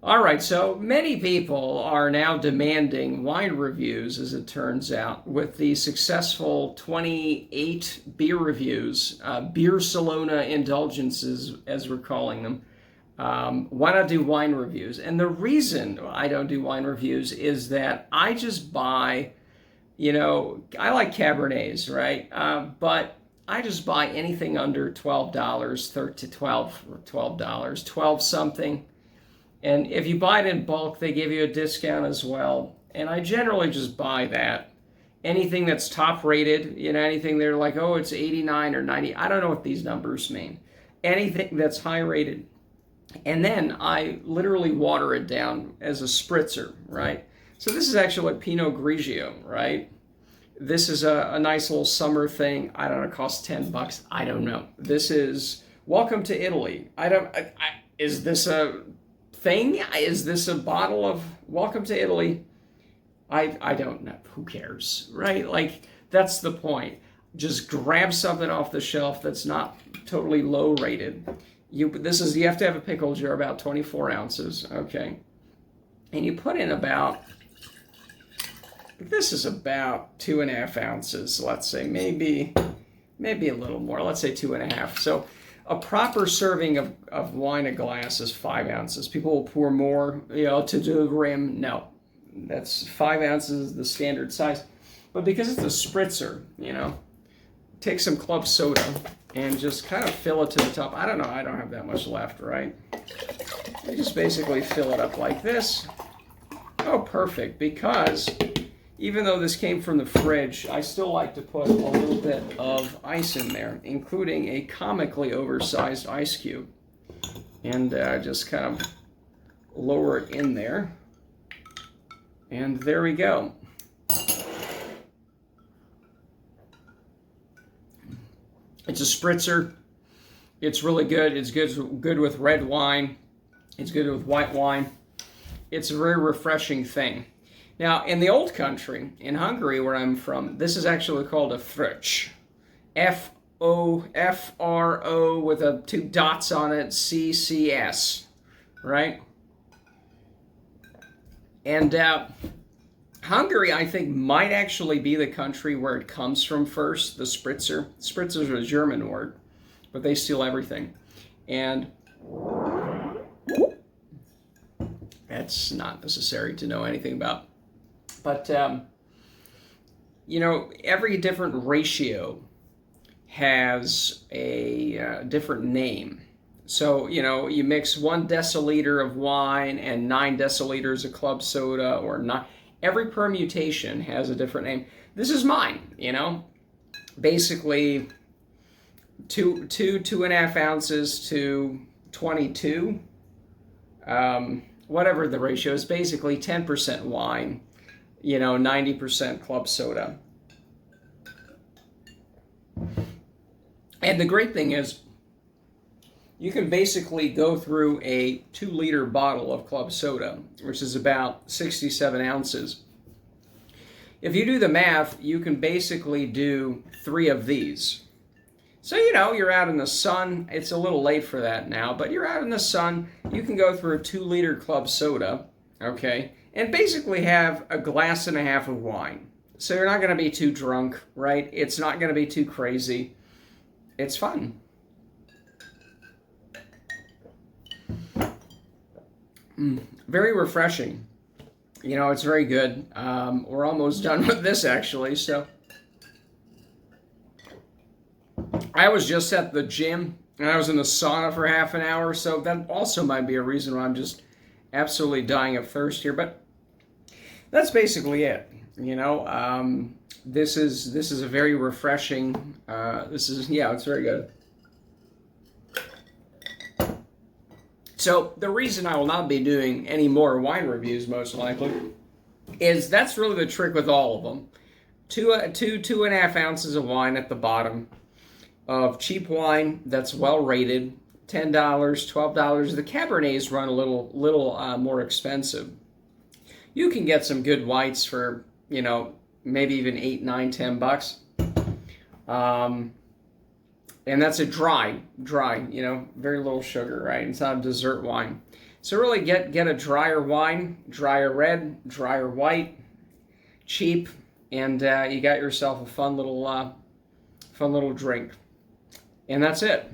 All right, so many people are now demanding wine reviews, as it turns out, with the successful 28 beer reviews, Beercelona Indulgences, as we're calling them. Why not do wine reviews? And the reason I don't do wine reviews is that I just buy, I like Cabernets, right? But I just buy anything under $12, 13 to $12, 12 something. And if you buy it in bulk, they give you a discount as well. And I generally just buy that. Anything that's top rated, anything they're like, oh, it's 89 or 90. I don't know what these numbers mean. Anything that's high rated. And then I literally water it down as a spritzer, right? So this is actually Pinot Grigio, right? This is a nice little summer thing. I don't know, it costs $10. I don't know. This is Welcome to Italy. Is this a thing? Is this a bottle of Welcome to Italy? I don't know. Who cares, right? Like, that's the point. Just grab something off the shelf that's not totally low rated. You have to have a pickle jar about 24 ounces, okay? And you put in this is about 2.5 ounces, let's say, maybe a little more. Let's say 2.5. So a proper serving of wine, a glass, is 5 ounces. People will pour more, to the rim. No, that's 5 ounces, the standard size. But because it's a spritzer, take some club soda and just kind of fill it to the top. I don't know, I don't have that much left, right? You just basically fill it up like this. Oh, perfect, because even though this came from the fridge, I still like to put a little bit of ice in there, including a comically oversized ice cube. And just kind of lower it in there. And there we go. It's a spritzer. It's really good. It's good with red wine. It's good with white wine. It's a very refreshing thing. Now, in the old country, in Hungary, where I'm from, this is actually called a Fröccs. F-O-F-R-O with 2 dots on it, C-C-S, right? And Hungary, I think, might actually be the country where it comes from first, the Spritzer. Spritzer is a German word, but they steal everything. And that's not necessary to know anything about. But, every different ratio has a different name. So, you mix 1 deciliter of wine and 9 deciliters of club soda, or not. Every permutation has a different name. This is mine, Basically, 2.5 ounces to 22. Whatever the ratio is, basically 10% wine, 90% club soda. And the great thing is, you can basically go through a 2-liter bottle of club soda, which is about 67 ounces. If you do the math, you can basically do 3 of these. So, you're out in the sun. It's a little late for that now, but you're out in the sun. You can go through a 2-liter club soda, okay, and basically have a 1.5 glasses of wine. So you're not going to be too drunk, right? It's not going to be too crazy. It's fun. Very refreshing. It's very good. We're almost done with this, actually. So I was just at the gym, and I was in the sauna for half an hour, so that also might be a reason why I'm just absolutely dying of thirst here. But that's basically it. This is a very refreshing. It's very good. So the reason I will not be doing any more wine reviews, most likely, is that's really the trick with all of them. 2.5 ounces of wine at the bottom of cheap wine that's well rated, $10, $12. The Cabernets run a little more expensive. You can get some good whites for maybe even $8, $9, $10. And that's a dry, very little sugar, right? It's not a dessert wine. So really get a drier wine, drier red, drier white, cheap, and you got yourself a fun little drink. And that's it.